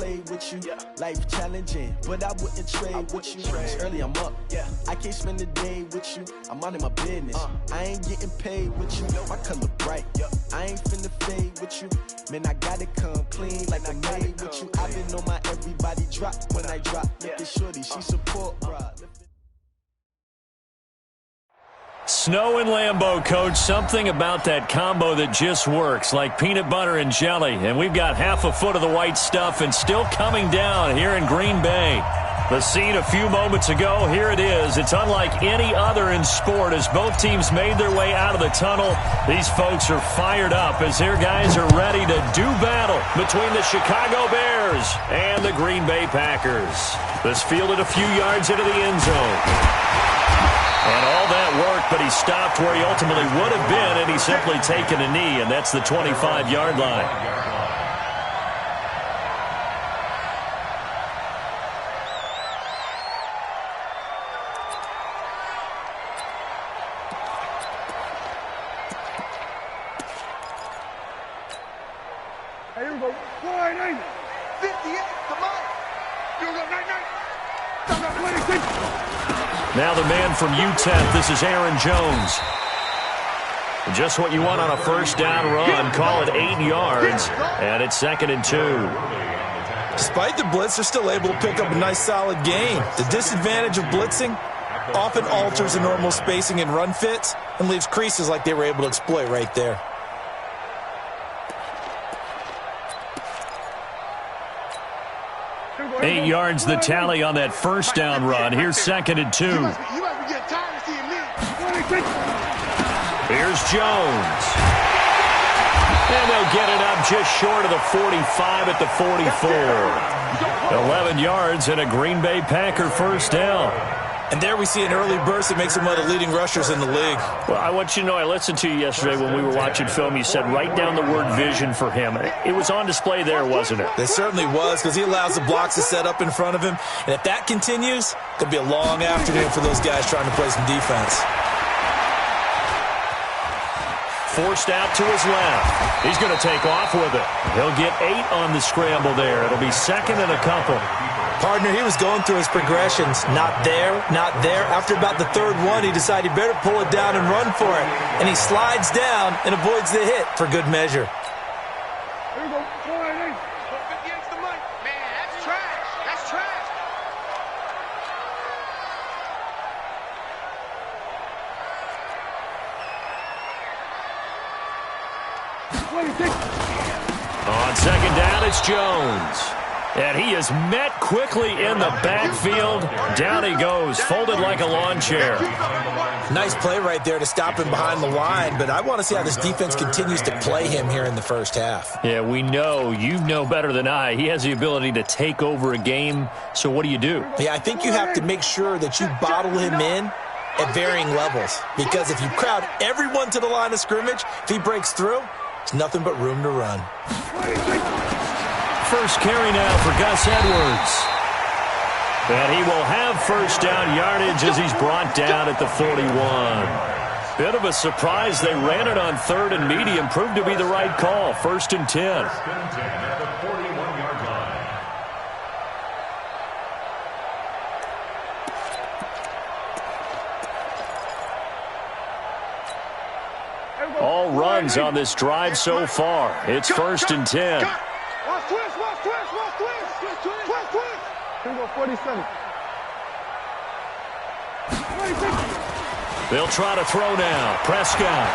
play with you. Life challenging, but I wouldn't trade with you. It's early, I'm up. I can't spend the day with you. I'm minding my business. I ain't getting paid with you. My color bright. I ain't finna fade with you. Man, I gotta come clean like I made with you. I've been on my everybody drop when I drop. Look at shorty, she support, bro. Snow and Lambeau, Coach. Something about that combo that just works, like peanut butter and jelly. And we've got half a foot of the white stuff and still coming down here in Green Bay. The scene a few moments ago, here it is. It's unlike any other in sport as both teams made their way out of the tunnel. These folks are fired up as their guys are ready to do battle between the Chicago Bears and the Green Bay Packers. This fielded a few yards into the end zone. And all that worked, but he stopped where he ultimately would have been, and he's simply taken a knee, and that's the 25-yard line. Here we go. 48, 58, come on. Here we go, 99. Now the man from UTEP, this is Aaron Jones. Just what you want on a first down run. Call it 8 yards, and it's 2nd and 2. Despite the blitz, they're still able to pick up a nice solid gain. The disadvantage of blitzing often alters the normal spacing and run fits and leaves creases like they were able to exploit right there. Eight yards the tally on that first down run. Here's 2nd and 2. Here's Jones. And they'll get it up just short of the 45 at the 44. 11 yards and a Green Bay Packer first down. And there we see an early burst that makes him one of the leading rushers in the league. Well, I want you to know, I listened to you yesterday when we were watching film. You said write down the word vision for him. It was on display there, wasn't it? It certainly was, because he allows the blocks to set up in front of him. And if that continues, it's going to be a long afternoon for those guys trying to play some defense. Forced out to his left. He's going to take off with it. He'll get 8 on the scramble there. It'll be 2nd and a couple. Partner, he was going through his progressions. Not there, not there. After about the 3rd one, he decided he better pull it down and run for it. And he slides down and avoids the hit for good measure. Here we go. 48. 50 against the mic. Man, that's trash. That's trash. On 2nd down, it's Jones. And he is met quickly in the backfield. Down he goes, folded like a lawn chair. Nice play right there to stop him behind the line, but I want to see how this defense continues to play him here in the first half. Yeah, we know. You know better than I. He has the ability to take over a game, so what do you do? Yeah, I think you have to make sure that you bottle him in at varying levels, because if you crowd everyone to the line of scrimmage, if he breaks through, it's nothing but room to run. First carry now for Gus Edwards. And he will have first down yardage as he's brought down at the 41. Bit of a surprise. They ran it on 3rd and medium. Proved to be the right call. 1st and 10. All runs on this drive so far. It's 1st and 10. Watch twist, watch twist, watch twist. Twist, twist. Here we go, 47. They'll try to throw now. Prescott.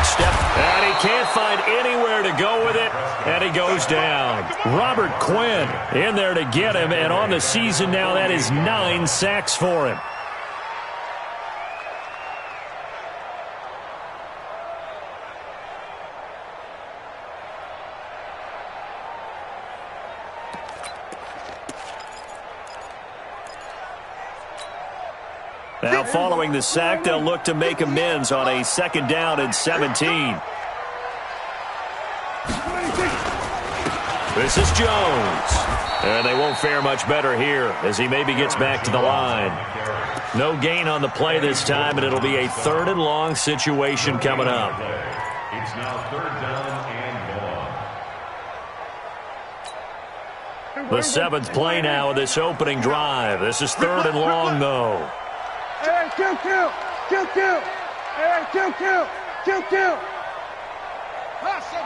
Step. And he can't find anywhere to go with it. And he goes down. Robert Quinn in there to get him. And on the season now, that is 9 sacks for him. Now following the sack, they'll look to make amends on a 2nd down and 17. This is Jones. And they won't fare much better here as he maybe gets back to the line. No gain on the play this time, and it'll be a 3rd and long situation coming up. It's now 3rd down and long. The seventh play now of this opening drive. This is 3rd and long, though. Hey, kill. Hey, kill. Hustle.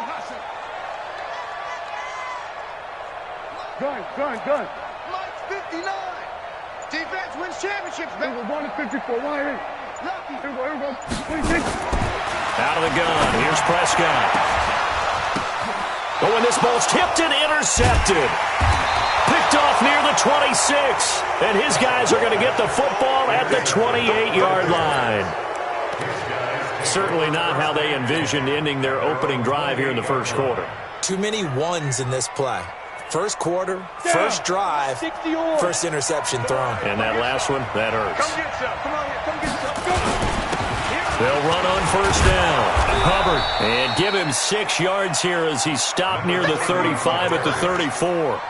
Gun. Mike's 59. Defense wins championships, man. 1-54. Here we go. 26. Out of the gun. Here's Prescott. Oh, and this ball's tipped and intercepted. Picked off near the 26. And his guys are going to get the football at the 28-yard line. Certainly not how they envisioned ending their opening drive here in the first quarter. Too many ones in this play. First quarter, first drive, first interception thrown. And that last one, that hurts. Come get some. Come get some. They'll run on first down. Hubbard. And give him 6 yards here as he's stopped near the 35 at the 34. All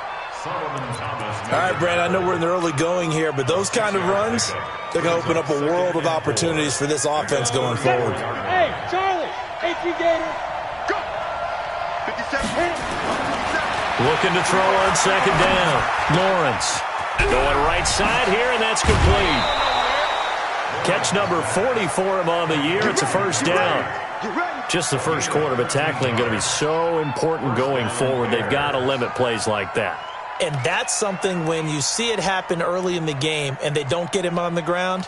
right, Brad, I know we're in the early going here, but those kind of runs, they're going to open up a world of opportunities for this offense going forward. Hey, Charlie. HP Gator. Go. 57. Looking to throw on second down. Lawrence going right side here, and that's complete. Catch number 40 for him on the year. It's a first down. Just the first quarter, but tackling going to be so important going forward. They've got to limit plays like that. And that's something when you see it happen early in the game and they don't get him on the ground,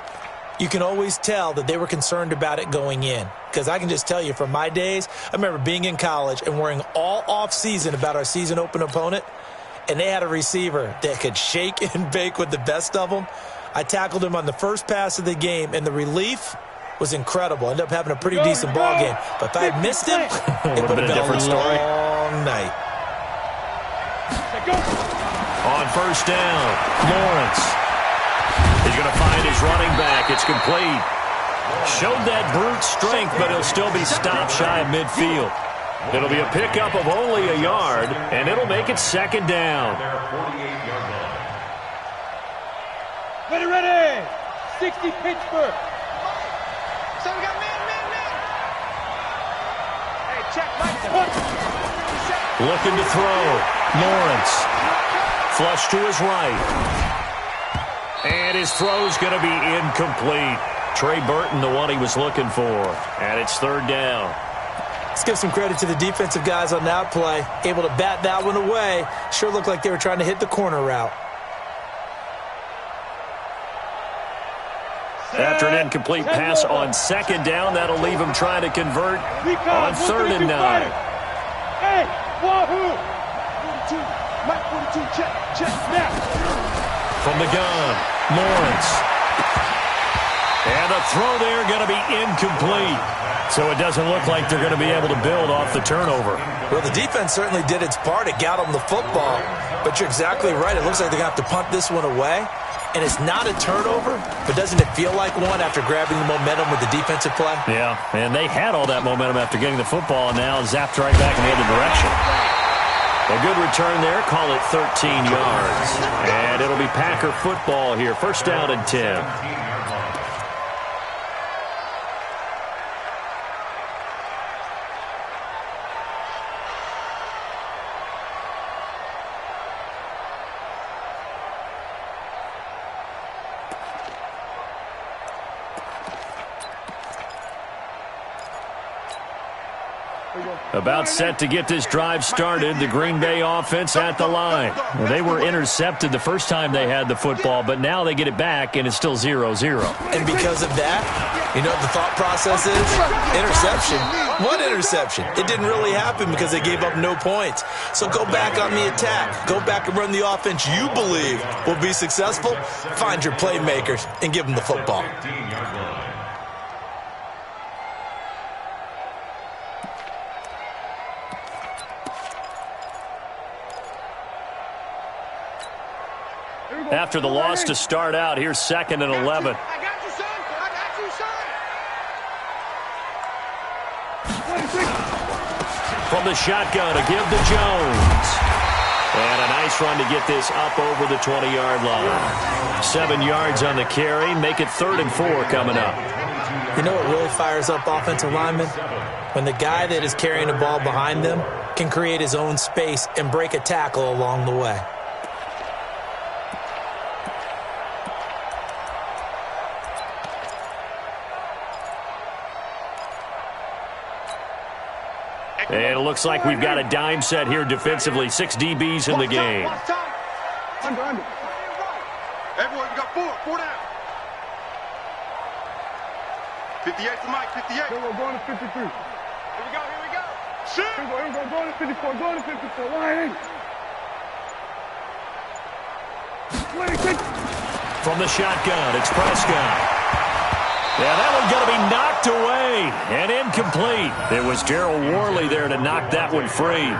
you can always tell that they were concerned about it going in. Because I can just tell you from my days, I remember being in college and worrying all off-season about our season open opponent, and they had a receiver that could shake and bake with the best of them. I tackled him on the first pass of the game, and the relief was incredible. Ended up having a pretty decent ball game. But if I had missed him, it would have been a different story. Long night. On first down, Lawrence. He's going to find his running back. It's complete. Showed that brute strength, but he'll still be stopped shy of midfield. It'll be a pickup of only a yard, and it'll make it second down. Ready. 60 Pittsburgh. So we got man. Hey, check. Looking to throw. Lawrence. Flush to his right. And his throw's going to be incomplete. Trey Burton, the one he was looking for. And it's third down. Let's give some credit to the defensive guys on that play. Able to bat that one away. Sure looked like they were trying to hit the corner route. After an incomplete pass on second down, that'll leave him trying to convert on 3rd and 9. Hey, wahoo! 42, Mike 42, check, now. From the gun, Lawrence. And the throw there going to be incomplete. So it doesn't look like they're going to be able to build off the turnover. Well, the defense certainly did its part. It got them the football. But you're exactly right. It looks like they're going to have to punt this one away. And it's not a turnover, but doesn't it feel like one after grabbing the momentum with the defensive play? Yeah, and they had all that momentum after getting the football, and now zapped right back in the other direction. A good return there. Call it 13 yards. And it'll be Packer football here. First down and 10. About set to get this drive started, the Green Bay offense at the line. Well, they were intercepted the first time they had the football, but now they get it back, and it's still 0-0. And because of that, you know what the thought process is? Interception. What interception? It didn't really happen because they gave up no points. So go back on the attack. Go back and run the offense you believe will be successful. Find your playmakers and give them the football. After the loss to start out, here's 2nd and 11. I got you, son. I got you, son. From the shotgun to give to Jones. And a nice run to get this up over the 20-yard line. 7 yards on the carry. Make it 3rd and 4 coming up. You know what really fires up offensive linemen? When the guy that is carrying the ball behind them can create his own space and break a tackle along the way. And it looks like we've got a dime set here defensively. 6 DBs in the game. Under. Hey, boys, we got 4 down. 58 to Mike, 58. Here we go, going to 53. Here we go. Shit. Here we go, going to 54, line 26. From the shotgun, it's Prescott. Yeah, that one's going to be knocked away and incomplete. It was Gerald Worley there to knock that one free.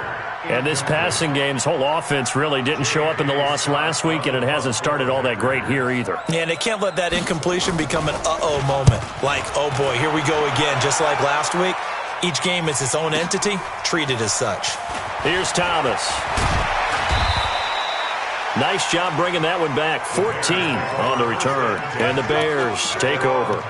And this passing game's whole offense really didn't show up in the loss last week, and it hasn't started all that great here either. Yeah, and they can't let that incompletion become an uh-oh moment. Like, oh boy, here we go again, just like last week. Each game is its own entity, treated as such. Here's Thomas. Nice job bringing that one back. 14 on the return. And the Bears take over.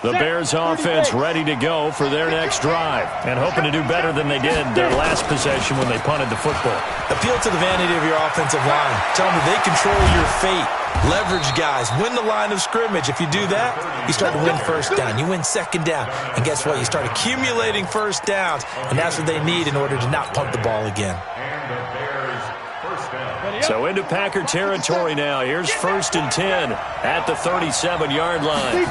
The Bears offense ready to go for their next drive and hoping to do better than they did their last possession when they punted the football. Appeal to the vanity of your offensive line. Tell them they control your fate. Leverage guys. Win the line of scrimmage. If you do that, you start to win first down. You win second down. And guess what? You start accumulating first downs. And that's what they need in order to not punt the ball again. So into Packer territory now. Here's 1st and 10 at the 37-yard line.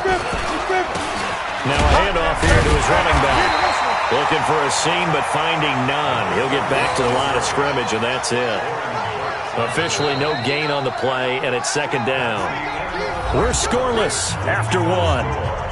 Now a handoff here to his running back. Looking for a seam, but finding none. He'll get back to the line of scrimmage, and that's it. Officially no gain on the play, and it's 2nd down. We're scoreless after 1.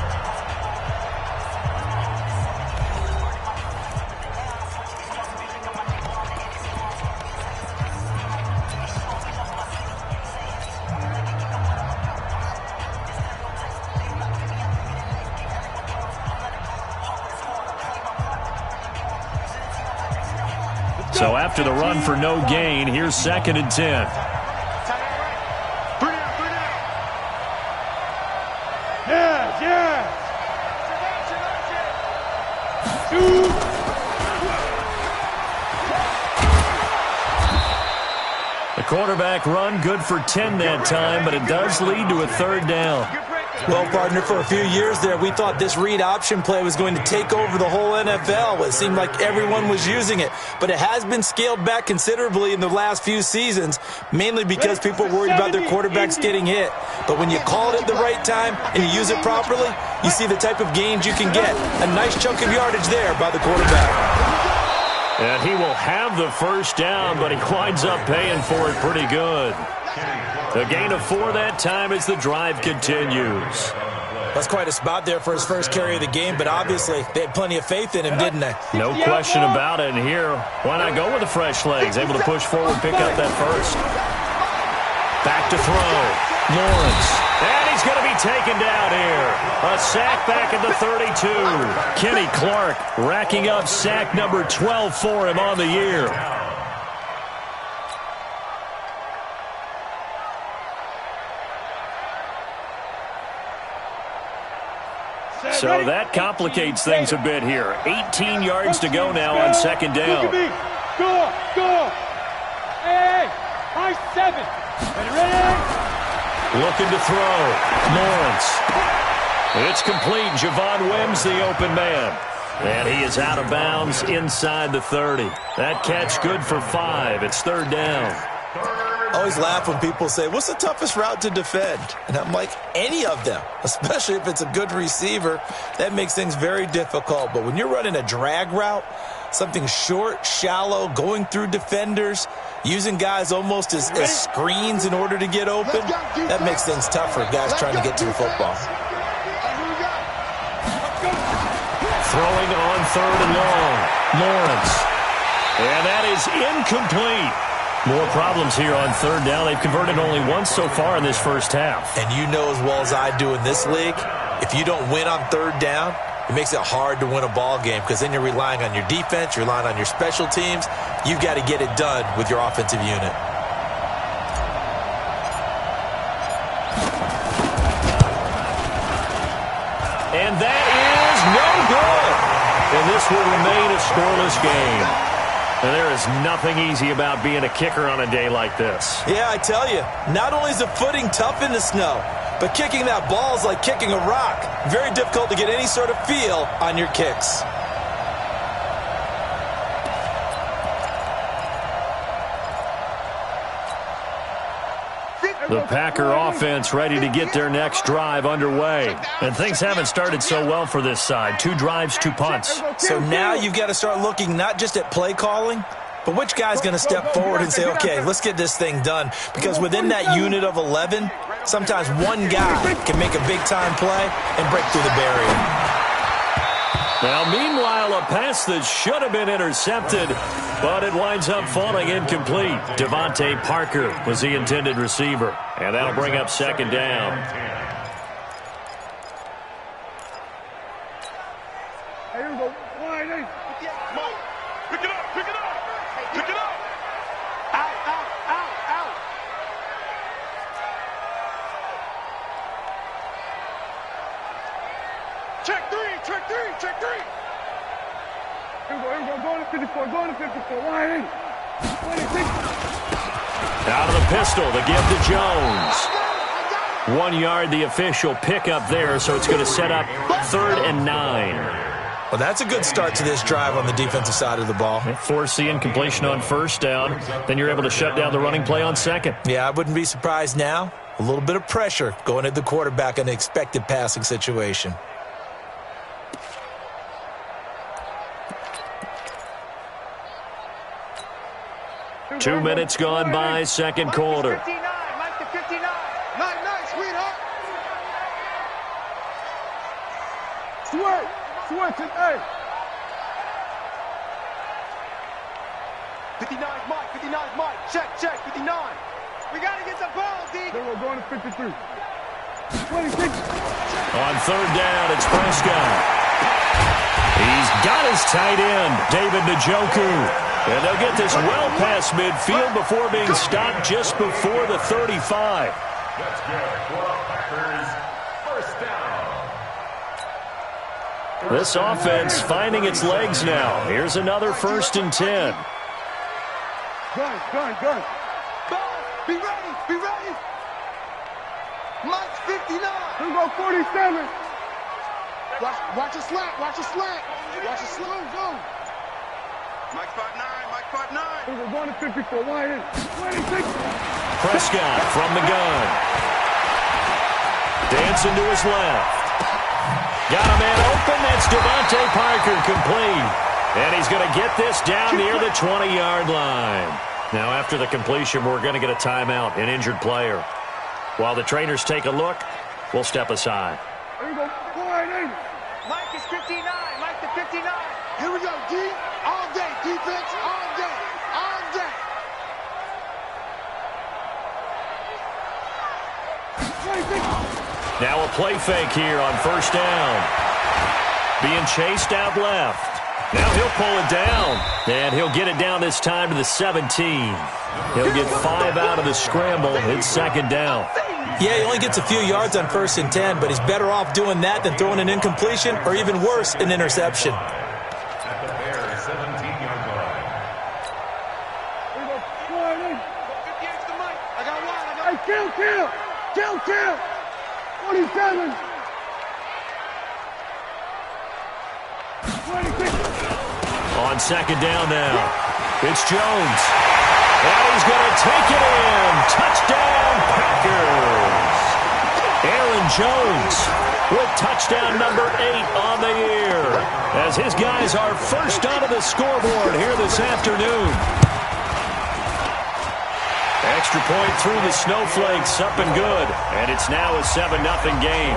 So after the run for no gain, here's 2nd and 10. Yeah. The quarterback run good for 10 that time, but it does lead to a 3rd down. Well, partner, for a few years there, we thought this read option play was going to take over the whole NFL. It seemed like everyone was using it, but it has been scaled back considerably in the last few seasons, mainly because people are worried about their quarterbacks getting hit. But when you call it at the right time and you use it properly, you see the type of gains you can get. A nice chunk of yardage there by the quarterback. And he will have the 1st down, but he winds up paying for it pretty good. The gain of 4 that time as the drive continues. That's quite a spot there for his first carry of the game, but obviously they had plenty of faith in him, didn't they? No question about it. And here, why not go with the fresh legs? Able to push forward, pick up that 1st. Back to throw. Lawrence. And he's going to be taken down here. A sack back at the 32. Kenny Clark racking up sack number 12 for him on the year. So that complicates things a bit here. 18 yards to go now on 2nd down. Go. Hey, high 7. Ready? Looking to throw. Lawrence. It's complete. Javon Wims, the open man. And he is out of bounds inside the 30. That catch good for 5. It's 3rd down. I always laugh when people say, what's the toughest route to defend? And I'm like, any of them, especially if it's a good receiver. That makes things very difficult. But when you're running a drag route, something short, shallow, going through defenders, using guys almost as screens in order to get open, that makes things tough for guys trying to get to the football. Throwing on 3rd and long. Lawrence. And that is incomplete. More problems here on 3rd down. They've converted only once so far in this first half. And you know as well as I do in this league, if you don't win on 3rd down, it makes it hard to win a ball game because then you're relying on your defense, you're relying on your special teams. You've got to get it done with your offensive unit. And that is no good. And this will remain a scoreless game. And there is nothing easy about being a kicker on a day like this. Yeah, I tell you, not only is the footing tough in the snow, but kicking that ball is like kicking a rock. Very difficult to get any sort of feel on your kicks. The Packer offense ready to get their next drive underway. And things haven't started so well for this side. 2 drives, 2 punts. So now you've got to start looking not just at play calling, but which guy's going to step forward and say, okay, let's get this thing done. Because within that unit of 11, sometimes one guy can make a big-time play and break through the barrier. Now, meanwhile, a pass that should have been intercepted, but it winds up falling incomplete. Devontae Parker was the intended receiver, and that'll bring up second down. Here we go. Wide eight. Mike, pick it up, pick it up, pick it up. Out, out, out, out. Check three, check three, check three. Here we go, going to 54, going to 54, wide eight. 26. Out of the pistol, the give to Jones. 1 yard, the official pickup there, so it's going to set up 3rd and 9. Well, that's a good start to this drive on the defensive side of the ball. Force the incompletion on first down. Then you're able to shut down the running play on second. Yeah, I wouldn't be surprised now. A little bit of pressure going at the quarterback in an expected passing situation. Two minutes gone by, second quarter. 59, Mike to 59. Nice, sweetheart. Switch it, hey. 59 Mike, 59 Mike. Check, 59. We got to get the ball, D. Then we're going to 53. 26. On 3rd down, it's Prescott. He's got his tight end, David Njoku. And they'll get this well past midfield before being stopped just before the 35. That's good for Packers. First down. This offense finding its legs now. Here's another 1st and 10. Gun. Be ready. Mike's 59. Here we go, 47. Watch a slant. Go. Mike 5'9". We're going to 54. Wide in. 26. Prescott from the gun. Dancing to his left. Got a man open. That's Devontae Parker complete. And he's going to get this down near the 20-yard line. Now, after the completion, we're going to get a timeout, an injured player. While the trainers take a look, we'll step aside. Here we go. Wide in. Mike is 59. Mike to 59. Here we go, D. All day. Defense all day. All day. 26. Now a play fake here on 1st down. Being chased out left. Now he'll pull it down. And he'll get it down this time to the 17. He'll get 5 out of the scramble. It's 2nd down. Yeah, he only gets a few yards on 1st and 10, but he's better off doing that than throwing an incompletion or even worse, an interception. At the Bears' 17-yard line. Here we go. Wide in. 58 to Mike. I got one. Hey, kill. 47. 26. On 2nd down now. It's Jones. And he's going to take it in. Touchdown, Packers. Aaron Jones with touchdown number 8 on the year. As his guys are first onto the scoreboard here this afternoon. Extra point through the snowflakes, up and good. And it's now a 7-0 game.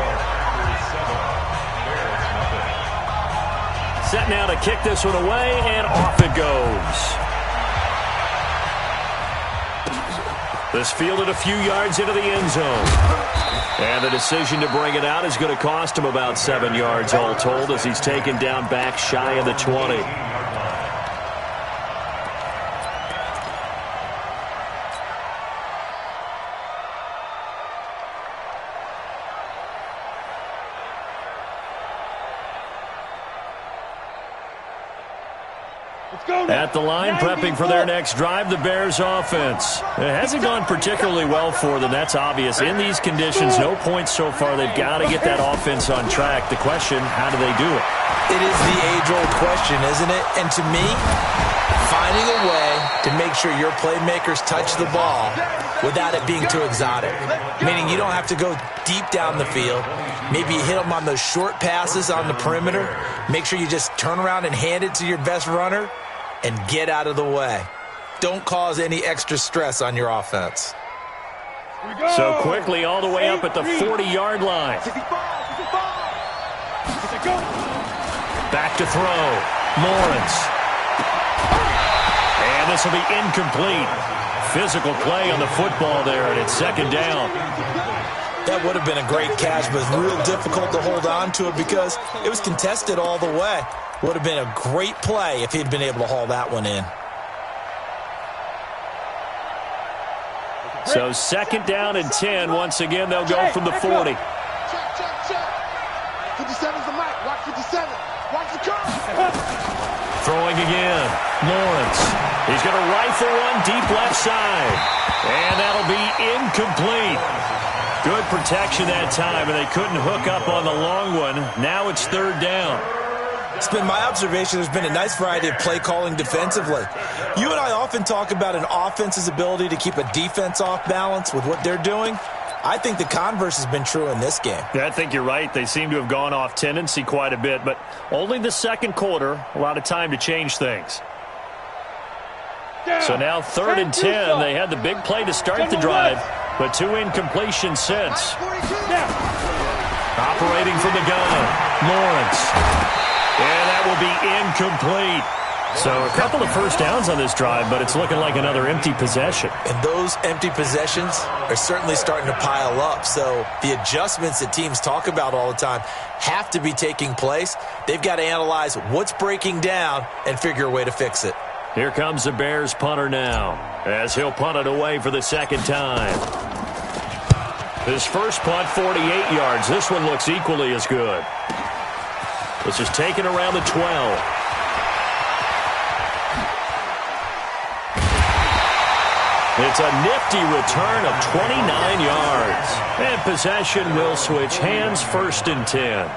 Set now to kick this one away, and off it goes. This fielded a few yards into the end zone. And the decision to bring it out is going to cost him about 7 yards all told as he's taken down back shy of the 20. At the line, prepping for their next drive, the Bears offense. It hasn't gone particularly well for them, that's obvious. In these conditions, no points so far. They've got to get that offense on track. The question, how do they do it? It is the age-old question, isn't it? And to me, finding a way to make sure your playmakers touch the ball without it being too exotic. Meaning you don't have to go deep down the field. Maybe you hit them on those short passes on the perimeter. Make sure you just turn around and hand it to your best runner and get out of the way. Don't cause any extra stress on your offense. So quickly all the way up at the 40-yard line. Back to throw. Lawrence. And this will be incomplete. Physical play on the football there, and it's second down. That would have been a great catch, but it's real difficult to hold on to it because it was contested all the way. Would have been a great play if he'd been able to haul that one in. So second down and 10. Once again, they'll go from the 40. Check. 57's the mic. Watch 57. Watch the curve. Throwing again. Lawrence. He's going to rifle one deep left side. And that'll be incomplete. Good protection that time, and they couldn't hook up on the long one. Now it's third down. It's been my observation there's been a nice variety of play calling defensively. You and I often talk about an offense's ability to keep a defense off balance with what they're doing. I think the converse has been true in this game. Yeah, I think you're right. They seem to have gone off tendency quite a bit, but only the second quarter, a lot of time to change things. So now third and 10. They had the big play to start the drive, but 2 incompletions since. Operating from the gun, Lawrence. And that will be incomplete. So a couple of first downs on this drive, but it's looking like another empty possession. And those empty possessions are certainly starting to pile up. So the adjustments that teams talk about all the time have to be taking place. They've got to analyze what's breaking down and figure a way to fix it. Here comes the Bears punter now, as he'll punt it away for the second time. His first punt, 48 yards. This one looks equally as good. This is taken around the 12. It's a nifty return of 29 yards. And possession will switch hands, first and 10.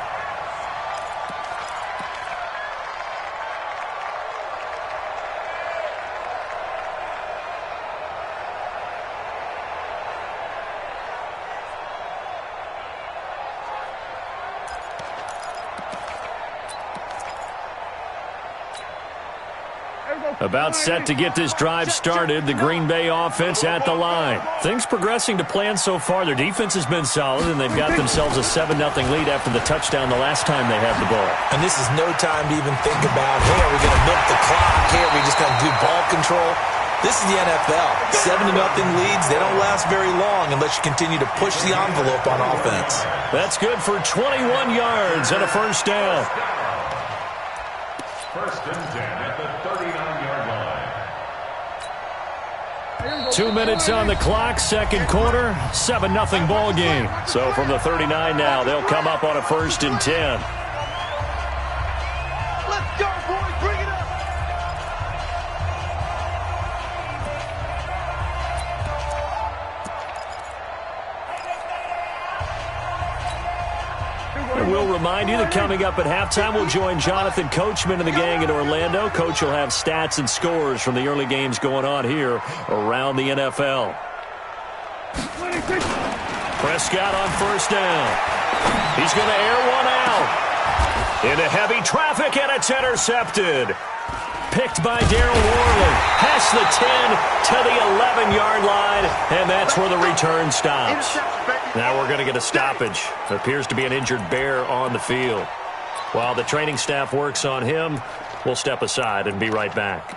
About set to get this drive started, the Green Bay offense at the line. Things progressing to plan so far. Their defense has been solid, and they've got themselves a 7-0 lead after the touchdown the last time they had the ball. And this is no time to even think about, hey, are we going to milk the clock? Hey, are we just going to do ball control? This is the NFL. 7-0 leads, they don't last very long unless you continue to push the envelope on offense. That's good for 21 yards and a first down. First and 10 at the 39-yard line. 2 minutes on the clock, second quarter, 7-0 ball game. So from the 39 now, they'll come up on a first and 10. Let's go, boys. Bring it up. And we'll remind you that coming up at halftime, we'll join Jonathan Coachman and the gang in Orlando. Coach will have stats and scores from the early games going on here around the NFL. Prescott on first down. He's going to air one out. Into heavy traffic, and it's intercepted. Picked by Darryl Worley. Past the 10 to the 11-yard line, and that's where the return stops. Now we're going to get a stoppage. There appears to be an injured Bear on the field. While the training staff works on him, we'll step aside and be right back.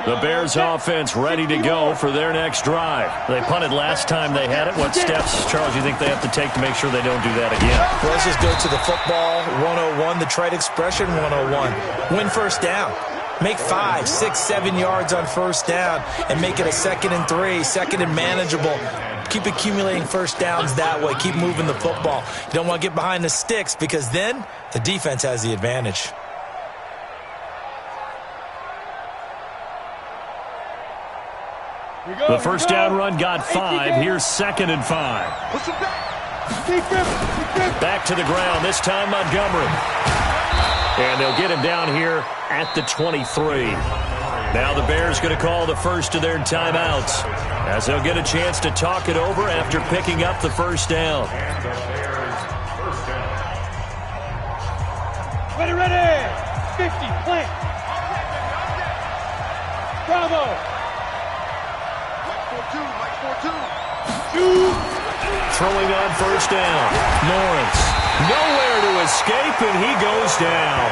The Bears offense ready to go for their next drive. They punted last time they had it. What steps, Charles, you think they have to take to make sure they don't do that again? Well, let's just go to the football 101, the trade expression 101. Win first down. Make 5, 6, 7 yards on first down and make it a 2nd and 3, 2nd and manageable. Keep accumulating first downs that way. Keep moving the football. You don't want to get behind the sticks because then the defense has the advantage. The first down run got 5. Here's 2nd and 5. Back to the ground, this time Montgomery. And they'll get him down here at the 23. Now the Bears going to call the first of their timeouts as they'll get a chance to talk it over after picking up the first down. Ready. 50, plant. Bravo. Mike 4-2. Throwing on first down. Lawrence. Nowhere to escape, and he goes down.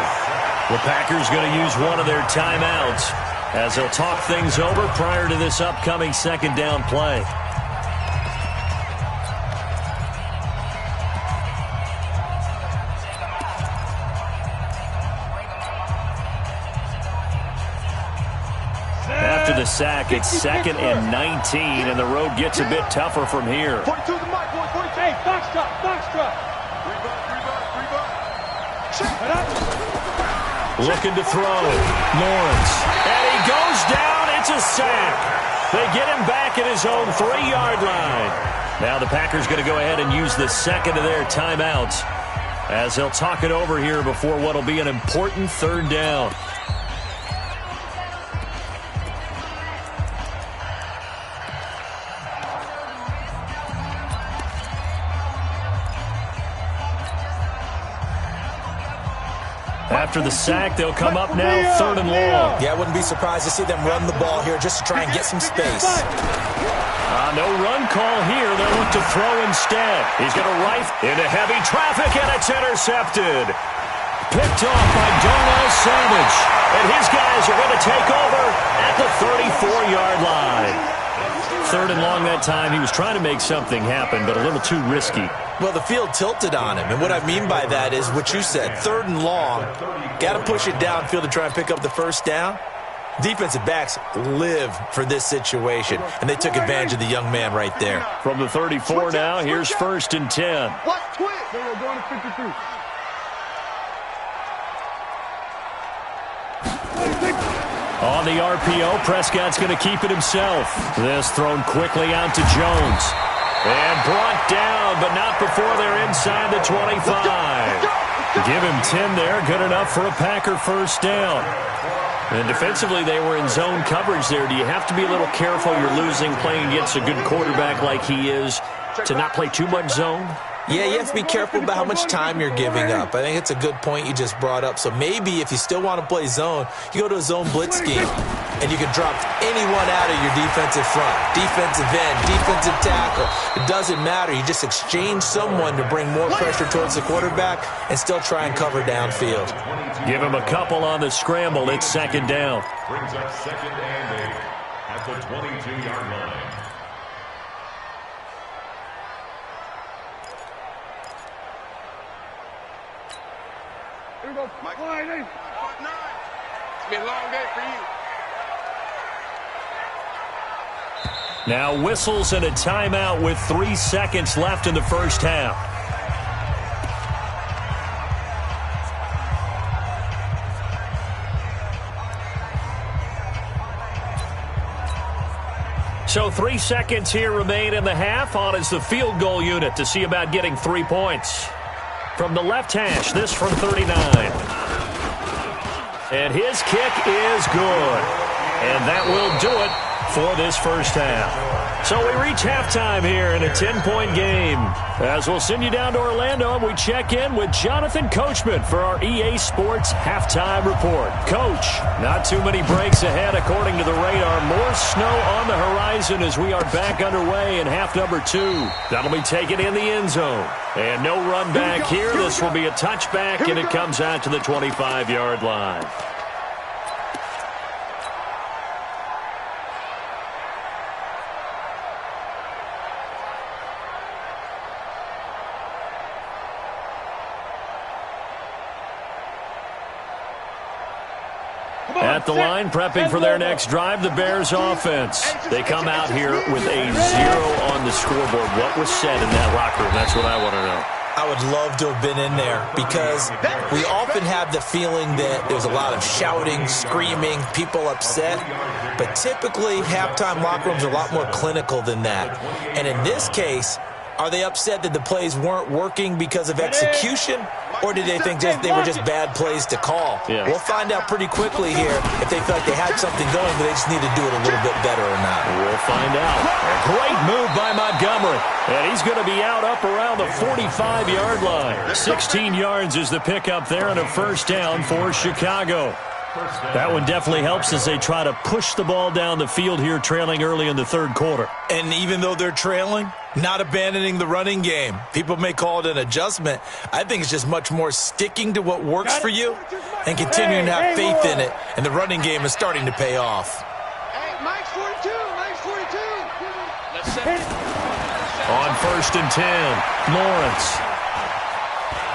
The Packers going to use one of their timeouts as they'll talk things over prior to this upcoming 2nd down play. After the sack, it's 2nd and 19, and the road gets a bit tougher from here. 42 to Mike, 42. Hey, box truck. Looking to throw. Lawrence. And he goes down. It's a sack. They get him back at his own 3-yard line. Now the Packers going to go ahead and use the 2nd of their timeouts as they'll talk it over here before what will be an important 3rd down. After the sack, they'll come up now 3rd and long. Yeah, I wouldn't be surprised to see them run the ball here just to try and get some space. No run call here. They'll look to throw instead. He's going to rifle into heavy traffic, and it's intercepted. Picked off by Darnell Savage. And his guys are going to take over at the 34-yard line. 3rd and long that time. He was trying to make something happen, but a little too risky. Well, the field tilted on him, and what I mean by that is what you said, 3rd and long, got to push it downfield to try and pick up the first down. Defensive backs live for this situation, and they took advantage of the young man right there. From the 34 now, here's 1st and 10. What? Twitch. They were going to 53. On the RPO, Prescott's going to keep it himself. This thrown quickly out to Jones. And brought down, but not before they're inside the 25. Give him 10 there, good enough for a Packer first down. And defensively, they were in zone coverage there. Do you have to be a little careful? You're losing playing against a good quarterback like he is to not play too much zone? Yeah, you have to be careful about how much time you're giving up. I think it's a good point you just brought up. So maybe if you still want to play zone, you go to a zone blitz scheme, and you can drop anyone out of your defensive front, defensive end, defensive tackle. It doesn't matter. You just exchange someone to bring more pressure towards the quarterback and still try and cover downfield. Give him a couple on the scramble. It's 2nd down. Brings up 2nd and 8 at the 22-yard line. Here we go. Mike. Line, hey. 5-9. It's been a long day for you. Now whistles and a timeout with 3 seconds left in the first half. So 3 seconds here remain in the half. On is the field goal unit to see about getting 3 points. From the left hash, this from 39. And his kick is good. And that will do it for this first half. So we reach halftime here in a 10-point game. As we'll send you down to Orlando, and we check in with Jonathan Coachman for our EA Sports Halftime Report. Coach, not too many breaks ahead according to the radar. More snow on the horizon as we are back underway in half number 2. That'll be taken in the end zone. And no run back here. This will be a touchback, and it comes out to the 25-yard line. At the line, prepping for their next drive, the Bears offense. They come out here with a 0 on the scoreboard. What was said in that locker room? That's what I want to know. I would love to have been in there because we often have the feeling that there's a lot of shouting, screaming, people upset. But typically, halftime locker rooms are a lot more clinical than that. And in this case, are they upset that the plays weren't working because of execution? Or did they think they were just bad plays to call? Yeah. We'll find out pretty quickly here if they felt like they had something going, but they just need to do it a little bit better or not. We'll find out. A great move by Montgomery. And he's going to be out up around the 45-yard line. 16 yards is the pickup there and a first down for Chicago. That one definitely helps as they try to push the ball down the field here, trailing early in the third quarter. And even though they're trailing, not abandoning the running game. People may call it an adjustment. I think it's just much more sticking to what works for you and continuing to have faith in it. And the running game is starting to pay off. Hey, Mike's 42. Mike's 42. Let's set it. On 1st and 10, Lawrence.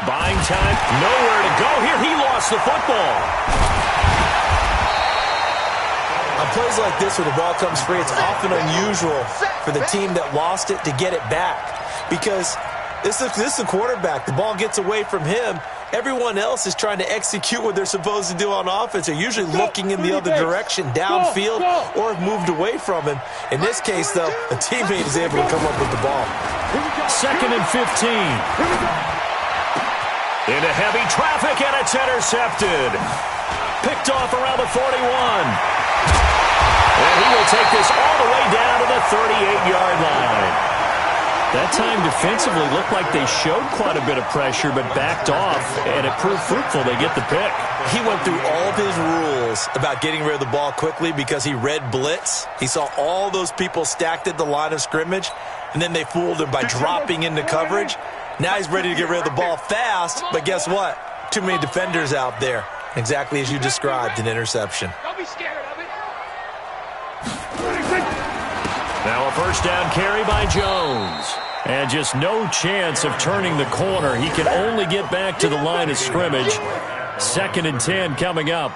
Buying time, nowhere to go here. He lost the football. On plays like this where the ball comes free, it's often unusual for the team that lost it to get it back because this is a quarterback. The ball gets away from him. Everyone else is trying to execute what they're supposed to do on offense. They're usually looking in the other direction, downfield, or have moved away from him. In this case, though, a teammate is able to come up with the ball. 2nd and 15. Into heavy traffic, and it's intercepted. Picked off around the 41. And he will take this all the way down to the 38-yard line. That time defensively looked like they showed quite a bit of pressure but backed off, and it proved fruitful. They get the pick. He went through all of his rules about getting rid of the ball quickly because he read blitz. He saw all those people stacked at the line of scrimmage, and then they fooled him by dropping into coverage. Now he's ready to get rid of the ball fast, but guess what? Too many defenders out there. Exactly as you described, an interception. Don't be scared of it. Now a first down carry by Jones. And just no chance of turning the corner. He can only get back to the line of scrimmage. 2nd and 10 coming up.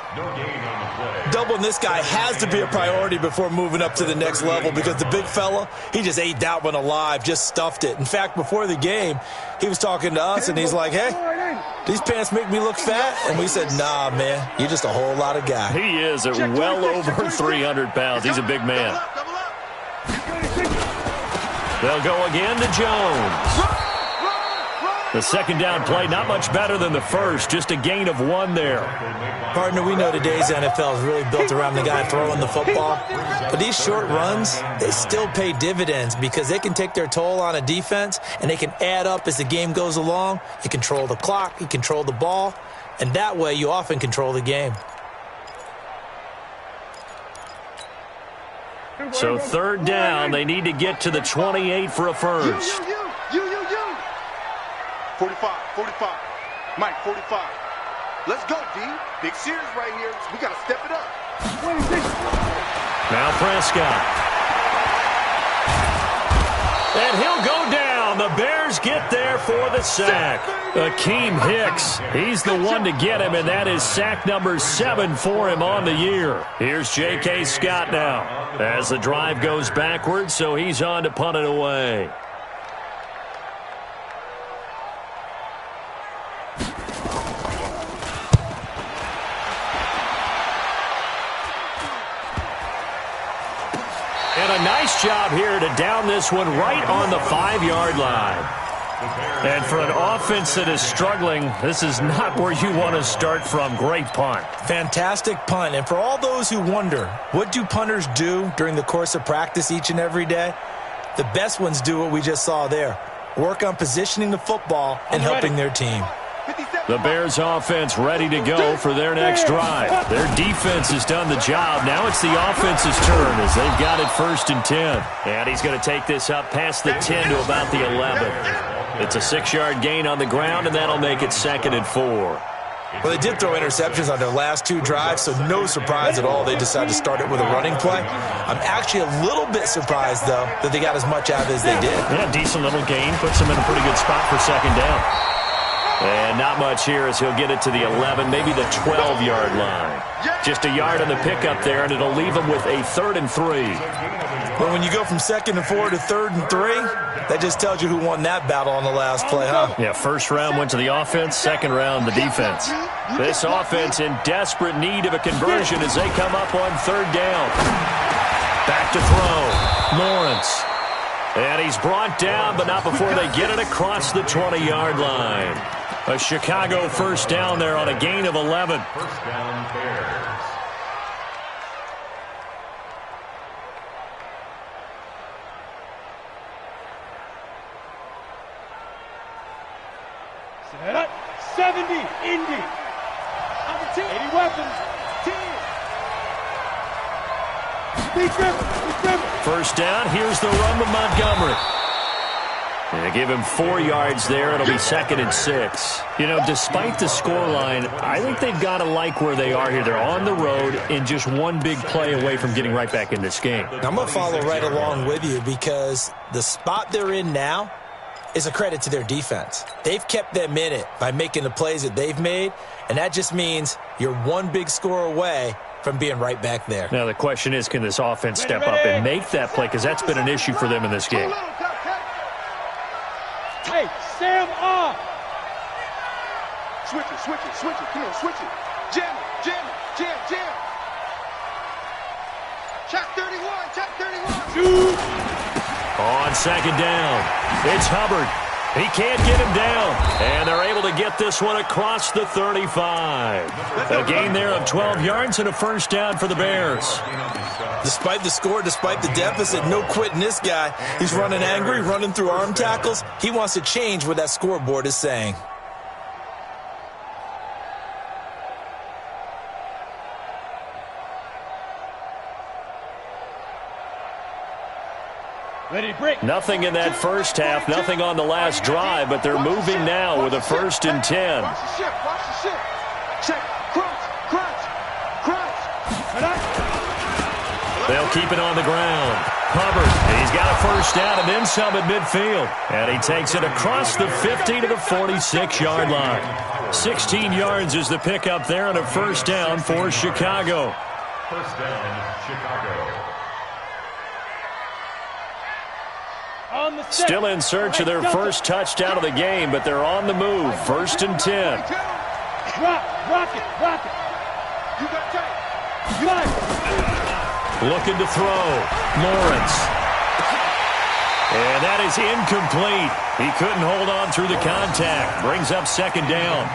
Doubling this guy has to be a priority before moving up to the next level because the big fella, he just ate that one alive, just stuffed it. In fact, before the game, he was talking to us, and he's like, hey, these pants make me look fat? And we said, nah, man, you're just a whole lot of guy. He is at well over 300 pounds. He's a big man. They'll go again to Jones. The second down play, not much better than the first, just a gain of 1 there. Partner, we know today's NFL is really built around the guy throwing the football. But these short runs, they still pay dividends because they can take their toll on a defense, and they can add up as the game goes along. You control the clock, you control the ball, and that way you often control the game. So 3rd down, they need to get to the 28 for a first. You. 45. Mike, 45. Let's go, D. Big series right here. We got to step it up. 26. Now Prescott. And he'll go down. The Bears get there for the sack. Akeem Hicks, he's the one to get him, and that is sack number 7 for him on the year. Here's J.K. Scott now as the drive goes backwards, so he's on to punt it away. And a nice job here to down this one right on the 5-yard line. And for an offense that is struggling, this is not where you want to start from. Great punt. Fantastic punt. And for all those who wonder, what do punters do during the course of practice each and every day? The best ones do what we just saw there. Work on positioning the football and helping their team. The Bears offense ready to go for their next drive. Their defense has done the job. Now it's the offense's turn as they've got it 1st and 10. And he's going to take this up past the 10 to about the 11. It's a 6-yard gain on the ground, and that'll make it 2nd and 4. Well, they did throw interceptions on their last 2 drives, so no surprise at all they decided to start it with a running play. I'm actually a little bit surprised, though, that they got as much out of it as they did. Yeah, decent little gain. Puts them in a pretty good spot for 2nd down. And not much here as he'll get it to the 11, maybe the 12-yard line. Just a yard on the pickup there, and it'll leave him with a 3rd and 3. But when you go from 2nd and 4 to 3rd and 3, that just tells you who won that battle on the last play, huh? Yeah, first round went to the offense, second round the defense. This offense in desperate need of a conversion as they come up on 3rd down. Back to throw. Lawrence. And he's brought down, but not before they get it across the 20-yard line. A Chicago first down there on a gain of 11. First down, Bears. Set up. 70. Indy. 80 weapons. 10. First down. Here's the run to Montgomery. They give him 4 yards there. It'll be 2nd and 6. You know, despite the scoreline, I think they've got to like where they are here. They're on the road and just one big play away from getting right back in this game. I'm going to follow right along with you because the spot they're in now is a credit to their defense. They've kept them in it by making the plays that they've made, and that just means you're one big score away from being right back there. Now the question is, can this offense step up and make that play? Because that's been an issue for them in this game. Hey, Sam off. Switch it. Come on, switch it. Jam. Check 31. On 2nd down, it's Hubbard. He can't get him down, and they're able to get this one across the 35. A gain there of 12 yards and a first down for the Bears. Despite the score, despite the deficit, no quitting this guy. He's running angry, running through arm tackles. He wants to change what that scoreboard is saying. Nothing in that first half, nothing on the last drive, but they're moving now with a 1st and 10. Watch the ship. Check. Crunch. They'll keep it on the ground. Hubbard, he's got a first down and then some at midfield. And he takes it across the 50 to the 46-yard line. 16 yards is the pickup there and a first down for Chicago. First down, Chicago. Still in search of their first touchdown of the game, but they're on the move. 1st and 10. Rock it. You got time. Looking to throw. Lawrence. And that is incomplete. He couldn't hold on through the contact. Brings up 2nd down.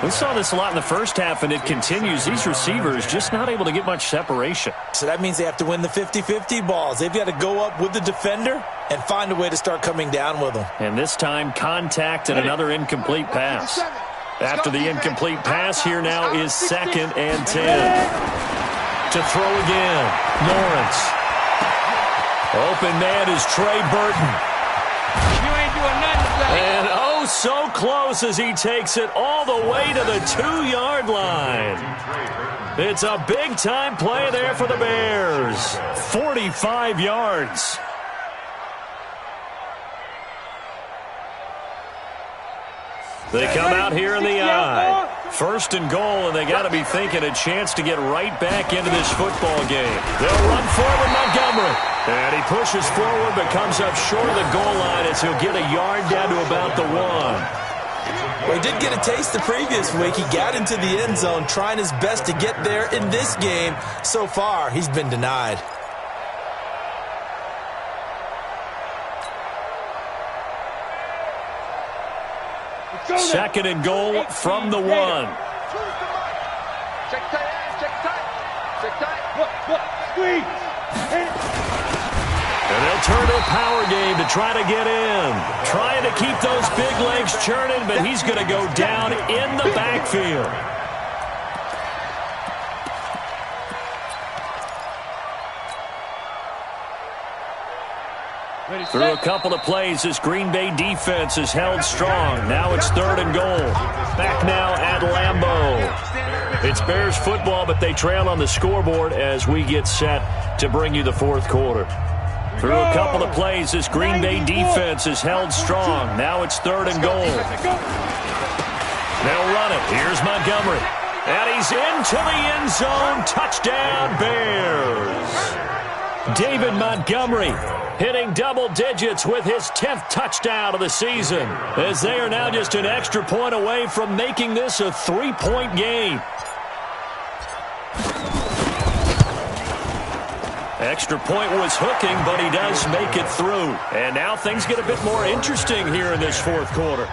We saw this a lot in the first half, and it continues. These receivers just not able to get much separation. So that means they have to win the 50-50 balls. They've got to go up with the defender and find a way to start coming down with them. And this time, contact and another incomplete pass. After the incomplete pass, here now is 2nd and 10. To throw again, Lawrence. Open man is Trey Burton. You ain't doing nothing today. And oh, so close as he takes it all the way to the 2-yard line. It's a big-time play there for the Bears. 45 yards. They come out here in the I. 1st and goal, and they got to be thinking a chance to get right back into this football game. They'll run forward Montgomery. And he pushes forward but comes up short of the goal line as he'll get a yard down to about the 1. Well, he did get a taste the previous week. He got into the end zone trying his best to get there in this game. So far, he's been denied. Second and goal from the 1. Check tight. Look. Squeeze. And they'll turn to a power game to try to get in. Trying to keep those big legs churning, but he's going to go down in the backfield. Through a couple of plays, this Green Bay defense is held strong. Now it's 3rd and goal. Back now at Lambeau. It's Bears football, but they trail on the scoreboard as we get set to bring you the 4th quarter. Through a couple of plays, this Green Bay defense is held strong. Now it's 3rd and goal. They'll run it. Here's Montgomery. And he's into the end zone. Touchdown, Bears. David Montgomery hitting double digits with his 10th touchdown of the season, as they are now just an extra point away from making this a 3-point game. Extra point was hooking, but he does make it through. And now things get a bit more interesting here in this fourth quarter.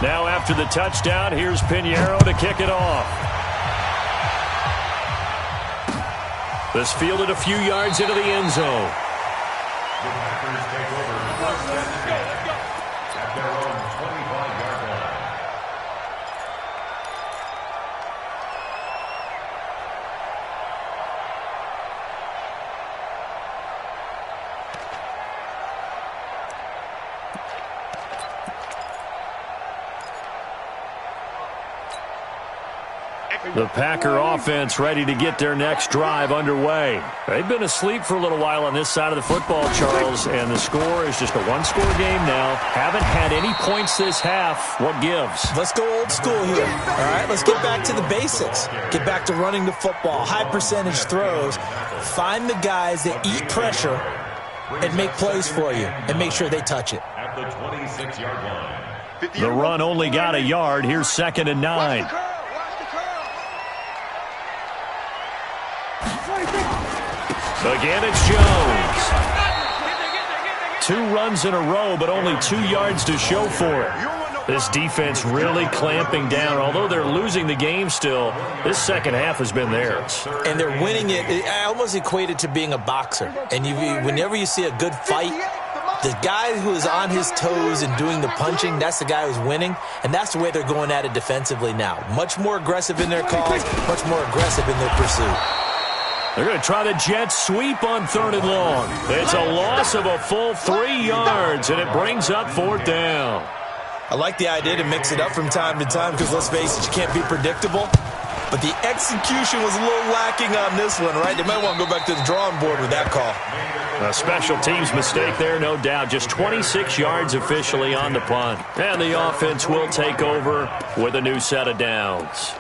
Now after the touchdown, here's Pinheiro to kick it off. This fielded a few yards into the end zone. The Packers take over first and 10 at their own 25-yard line. The Packer offense ready to get their next drive underway. They've been asleep for a little while on this side of the football, Charles, and the score is just a one-score game now. Haven't had any points this half. What gives? Let's go old school here. All right, let's get back to the basics. Get back to running the football, high percentage throws. Find the guys that eat pressure and make plays for you and make sure they touch it. At the 26-yard line. The run only got a yard. Here's 2nd and 9. Again, it's Jones. 2 runs in a row, but only 2 yards to show for it. This defense really clamping down. Although they're losing the game still, this second half has been theirs. And they're winning it. I almost equate it to being a boxer. And whenever you see a good fight, the guy who is on his toes and doing the punching, that's the guy who's winning. And that's the way they're going at it defensively now. Much more aggressive in their calls, much more aggressive in their pursuit. They're going to try the jet sweep on 3rd and long. It's a loss of a full 3 yards, and it brings up 4th down. I like the idea to mix it up from time to time because, let's face it, you can't be predictable. But the execution was a little lacking on this one, right? They might want to go back to the drawing board with that call. A special teams mistake there, no doubt. Just 26 yards officially on the punt. And the offense will take over with a new set of downs.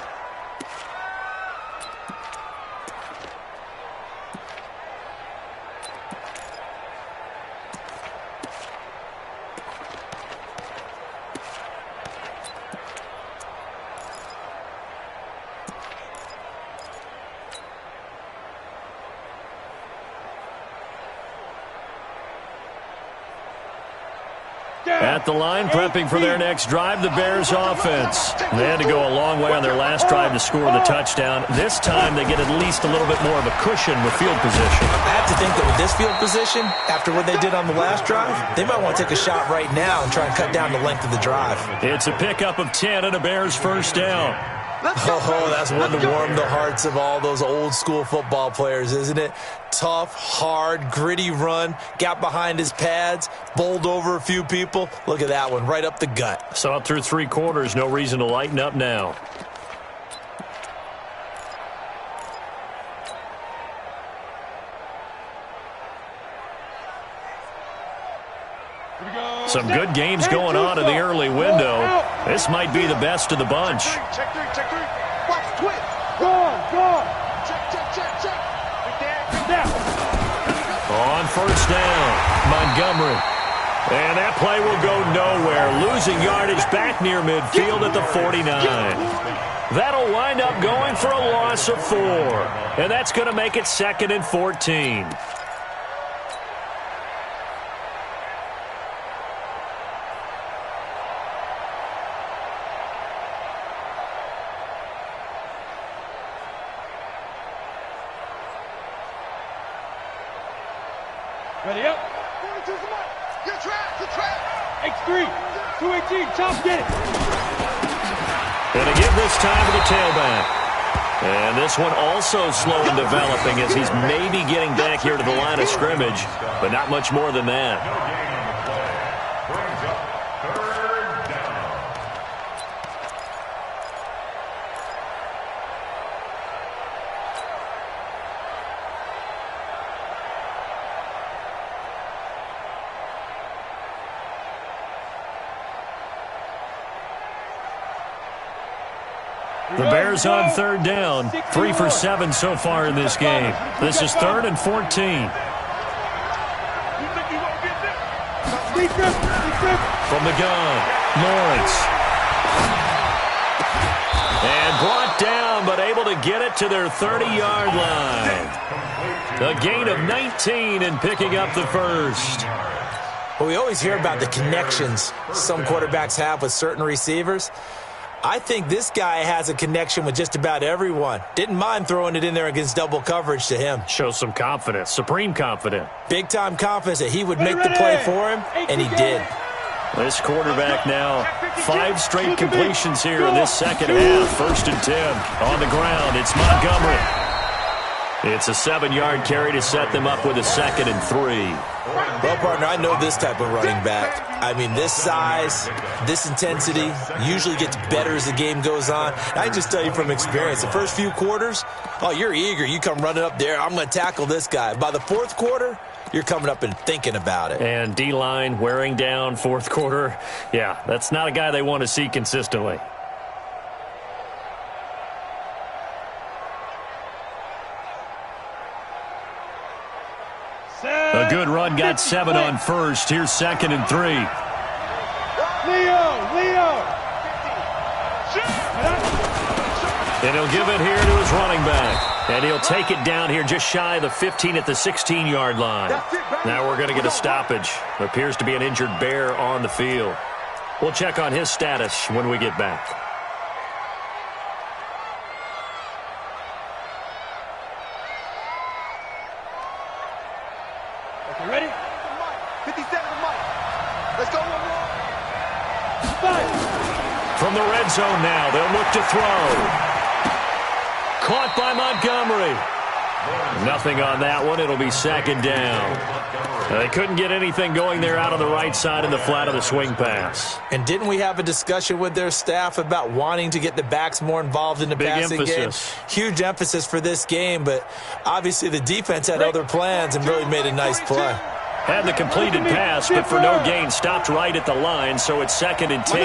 At the line, prepping for their next drive, the Bears offense. They had to go a long way on their last drive to score the touchdown. This time, they get at least a little bit more of a cushion with field position. I have to think that with this field position, after what they did on the last drive, they might want to take a shot right now and try and cut down the length of the drive. It's a pickup of 10 and a Bears first down. Oh, that's one to warm the hearts of all those old-school football players, isn't it? Tough, hard, gritty run, got behind his pads, bowled over a few people. Look at that one, right up the gut. Saw it through 3 quarters, no reason to lighten up now. Some good games going on in the early window. This might be the best of the bunch. Check three. Watch twist. Gone. Check. On first down, Montgomery. And that play will go nowhere. Losing yardage back near midfield at the 49. That'll wind up going for a loss of 4. And that's going to make it 2nd and 14. Ready up. 42, come on. Get track. X3, 218, chop, get it. And to give this time to the tailback. And this one also slow in developing as he's maybe getting back here to the line of scrimmage, but not much more than that. Brings up 3rd down. The Bears on third down, 3 for 7 so far in this game. This is 3rd and 14. From the gun, Lawrence. And brought down, but able to get it to their 30-yard line. A gain of 19 and picking up the first. Well, we always hear about the connections some quarterbacks have with certain receivers. I think this guy has a connection with just about everyone. Didn't mind throwing it in there against double coverage to him. Shows some confidence, supreme confidence. Big-time confidence that he would make the play for him, and he did. This quarterback now, 5 straight completions here in this second half. 1st and 10 on the ground. It's Montgomery. It's a 7-yard carry to set them up with a 2nd and 3. Well, partner, I know this type of running back. I mean, this size, this intensity usually gets better as the game goes on. I can just tell you from experience, the first few quarters, oh, you're eager. You come running up there, I'm going to tackle this guy. By the 4th quarter, you're coming up and thinking about it. And D-line wearing down 4th quarter. Yeah, that's not a guy they want to see consistently. A good run, got 7 on first. Here's 2nd and 3. Leo! And he'll give it here to his running back. And he'll take it down here just shy of the 15 at the 16-yard line. Now we're going to get a stoppage. There appears to be an injured Bear on the field. We'll check on his status when we get back. Ready? 57 to Mike. Let's go, From the red zone now, they'll look to throw. Caught by Montgomery. Nothing on that one. It'll be 2nd down. They couldn't get anything going there out on the right side in the flat of the swing pass. And didn't we have a discussion with their staff about wanting to get the backs more involved in the passing game? Huge emphasis for this game, but obviously the defense had other plans and really made a nice play. Had the completed pass, but for no gain, stopped right at the line, so it's 2nd and 10.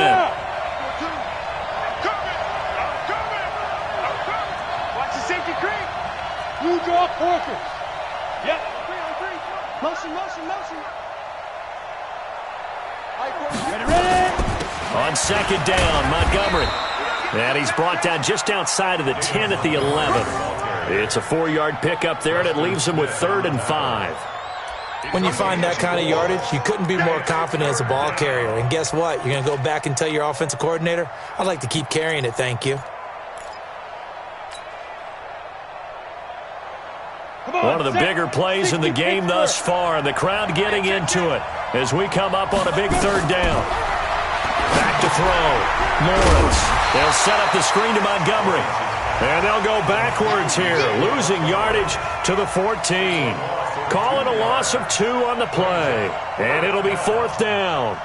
Watch the safety creep. You draw focus. Yep. Motion. Ready. On 2nd down, Montgomery. And he's brought down just outside of the 10 at the 11. It's a 4-yard pickup there, and it leaves him with 3rd and 5. When you find that kind of yardage, you couldn't be more confident as a ball carrier. And guess what? You're going to go back and tell your offensive coordinator, I'd like to keep carrying it, thank you. One of the bigger plays in the game thus far, and the crowd getting into it as we come up on a big 3rd down. Back to throw. Lawrence. They'll set up the screen to Montgomery. And they'll go backwards here, losing yardage to the 14. Calling a loss of 2 on the play. And it'll be 4th down.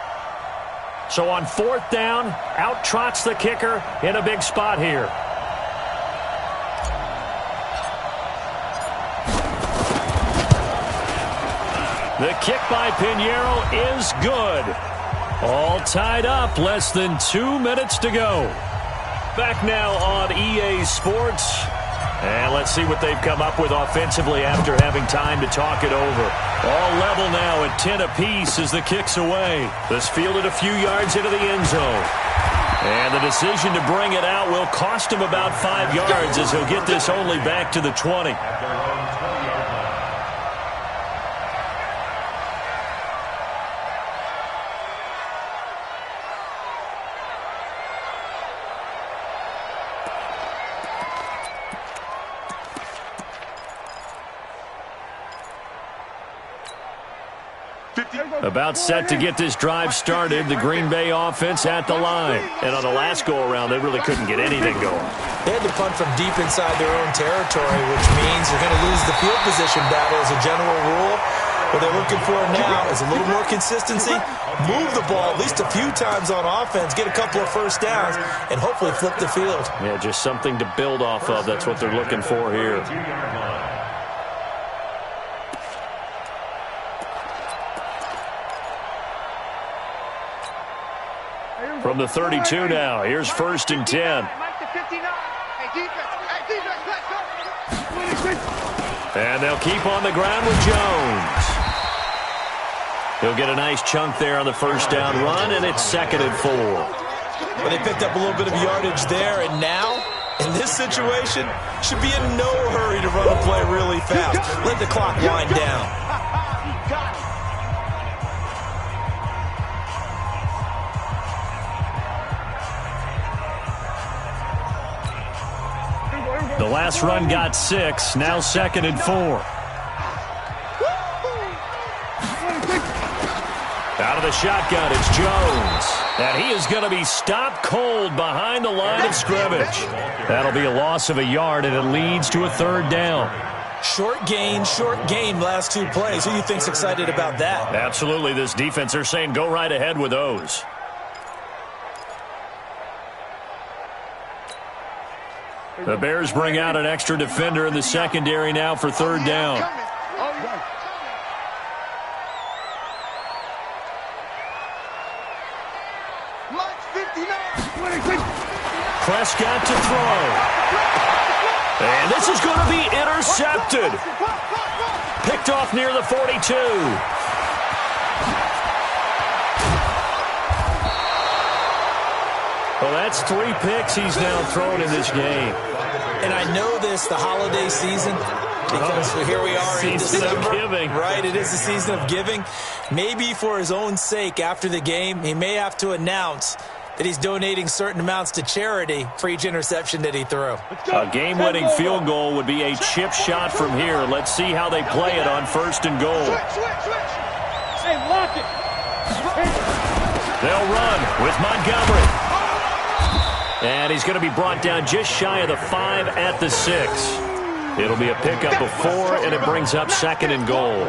So on 4th down, out trots the kicker in a big spot here. The kick by Pinheiro is good. All tied up, less than 2 minutes to go. Back now on EA Sports. And let's see what they've come up with offensively after having time to talk it over. All level now at 10 apiece as the kick's away. This fielded a few yards into the end zone. And the decision to bring it out will cost him about 5 yards as he'll get this only back to the 20. About set to get this drive started, the Green Bay offense at the line. And on the last go-around, they really couldn't get anything going. They had to punt from deep inside their own territory, which means they're going to lose the field position battle as a general rule. What they're looking for now is a little more consistency, move the ball at least a few times on offense, get a couple of first downs, and hopefully flip the field. Yeah, just something to build off of. That's what they're looking for here. From the 32 now, here's 1st and 10. And they'll keep on the ground with Jones. He'll get a nice chunk there on the first down run, and it's 2nd and 4. Well, they picked up a little bit of yardage there, and now, in this situation, should be in no hurry to run a play really fast. Let the clock wind down. The last run got 6, now 2nd and 4. Out of the shotgun, it's Jones. And he is going to be stopped cold behind the line of scrimmage. That'll be a loss of a yard, and it leads to a 3rd down. Short gain, last 2 plays. Who do you think's excited about that? Absolutely. This defense, they're saying go right ahead with those. The Bears bring out an extra defender in the secondary now for 3rd down. Prescott to throw. And this is going to be intercepted. Picked off near the 42. Well, that's 3 picks he's now thrown in this game. And I know this, the holiday season, because here we are in December. Giving. Right, it is the season of giving. Maybe for his own sake, after the game, he may have to announce that he's donating certain amounts to charity for each interception that he threw. A game-winning field goal would be a chip shot from here. Let's see how they play it on 1st and goal. Hey, lock it. They'll run with Montgomery. And he's going to be brought down just shy of the 5 at the 6. It'll be a pickup of 4, and it brings up 2nd and goal.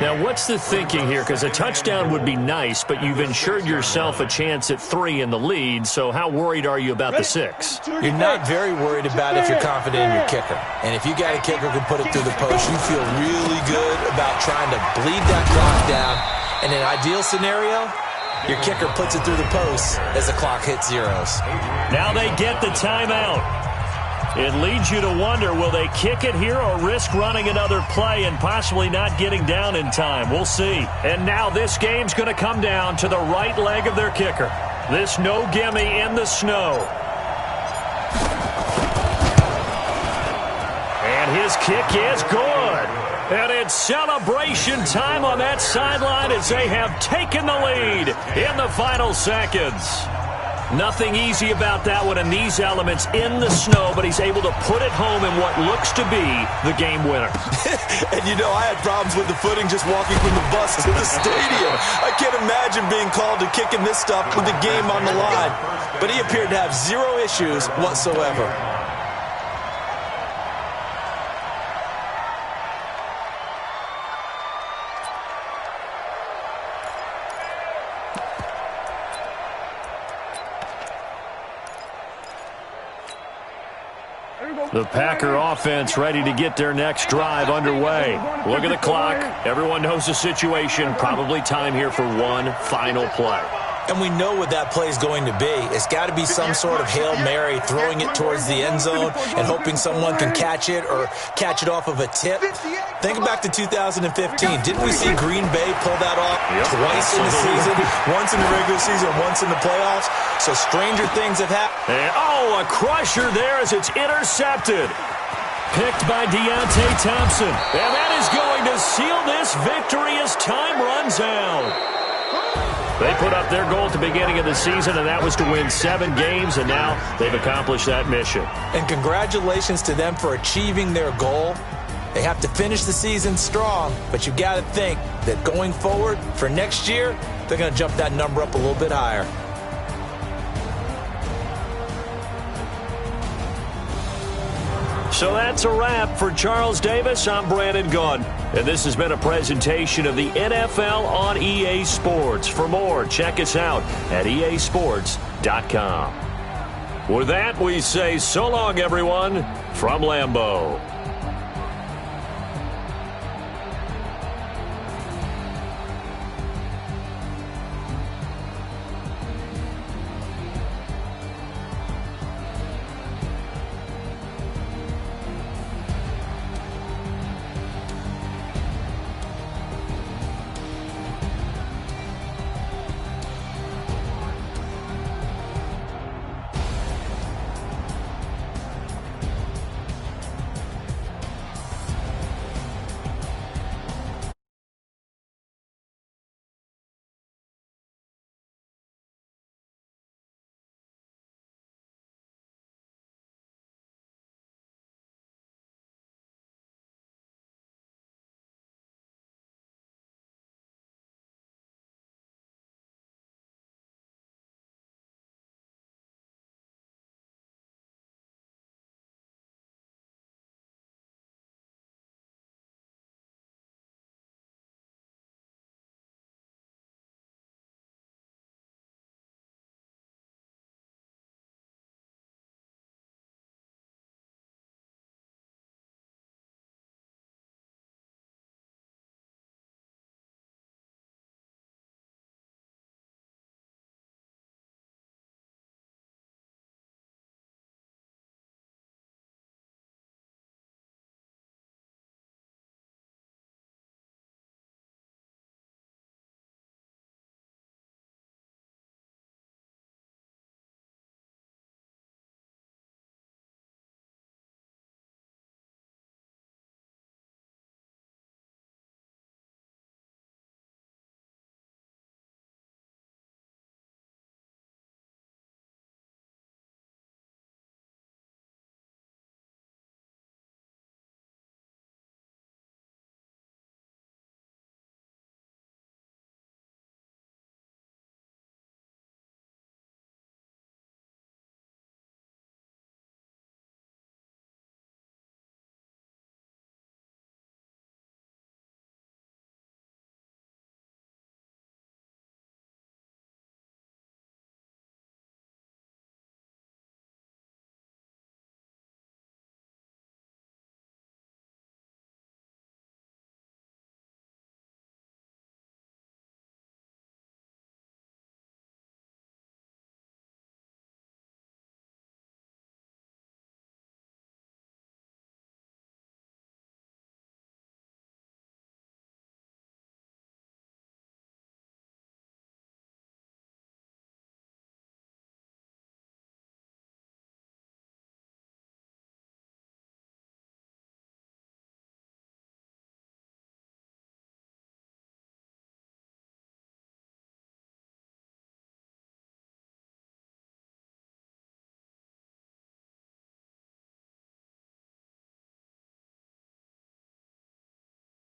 Now, what's the thinking here? Because a touchdown would be nice, but you've ensured yourself a chance at 3 in the lead, so how worried are you about the 6? You're not very worried about it if you're confident in your kicker. And if you got a kicker who can put it through the post, you feel really good about trying to bleed that clock down. In an ideal scenario, your kicker puts it through the post as the clock hits zeros. Now they get the timeout. It leads you to wonder, will they kick it here or risk running another play and possibly not getting down in time? We'll see. And now this game's going to come down to the right leg of their kicker. This no gimme in the snow. And his kick is good. And it's celebration time on that sideline as they have taken the lead in the final seconds. Nothing easy about that one in these elements in the snow, but he's able to put it home in what looks to be the game winner. And, you know, I had problems with the footing just walking from the bus to the stadium. I can't imagine being called to kicking this stuff with the game on the line. But he appeared to have 0 issues whatsoever. The Packer offense ready to get their next drive underway. Look at the clock. Everyone knows the situation. Probably time here for one final play. And we know what that play is going to be. It's got to be some sort of Hail Mary, throwing it towards the end zone and hoping someone can catch it or catch it off of a tip. Think back to 2015. Didn't we see Green Bay pull that off twice in the season? Once in the regular season, once in the playoffs. So stranger things have happened. And, a crusher there as it's intercepted. Picked by Deontay Thompson. And that is going to seal this victory as time runs out. They put up their goal at the beginning of the season, and that was to win 7 games, and now they've accomplished that mission. And congratulations to them for achieving their goal. They have to finish the season strong, but you've got to think that going forward for next year, they're going to jump that number up a little bit higher. So that's a wrap. For Charles Davis, I'm Brandon Gunn. And this has been a presentation of the NFL on EA Sports. For more, check us out at easports.com. With that, we say so long, everyone, from Lambeau.